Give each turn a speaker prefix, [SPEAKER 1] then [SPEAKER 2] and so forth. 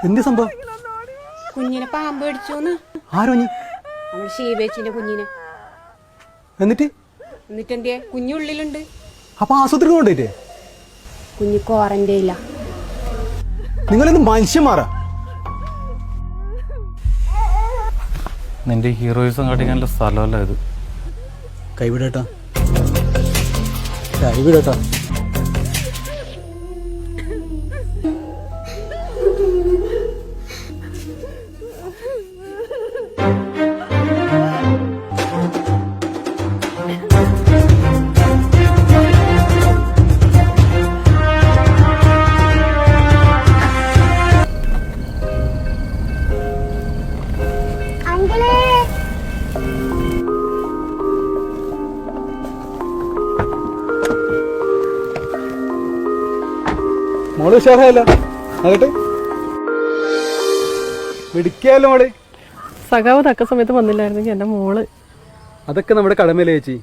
[SPEAKER 1] എന്ത് സംഭവം?
[SPEAKER 2] കുഞ്ഞിനെ പാമ്പ് കടിച്ചോന്ന്.
[SPEAKER 1] ആരോ നീ?
[SPEAKER 2] അവള് ഷീബേച്ചിന്റെ കുഞ്ഞിനെ.
[SPEAKER 1] എന്നിട്ട്
[SPEAKER 2] എന്തിയെ കുഞ്ഞുള്ളിലുണ്ട്.
[SPEAKER 1] അപ്പൊ ആശുപത്രി കൊണ്ടുപോയിട്ടേ?
[SPEAKER 2] കുഞ്ഞ് ക്വാറന്റൈനില്ല.
[SPEAKER 1] നിങ്ങളെന്ന് മനുഷ്യന്മാരാ?
[SPEAKER 3] നിന്റെ ഹീറോയിസം കാട്ടിക്കാനുള്ള സ്ഥലമല്ല ഇത്.
[SPEAKER 1] കൈവിടേട്ടാ, കൈവിടേട്ടാ. മോള് ഉഷാറായല്ലോ. ആകട്ടെ മിടിക്കായല്ലോ മോള്.
[SPEAKER 4] സഖാവ് തക്ക സമയത്ത് വന്നില്ലായിരുന്നെങ്കിൽ എൻ്റെ മോള്.
[SPEAKER 1] അതൊക്കെ നമ്മുടെ കടമയിലെ ചേച്ചി.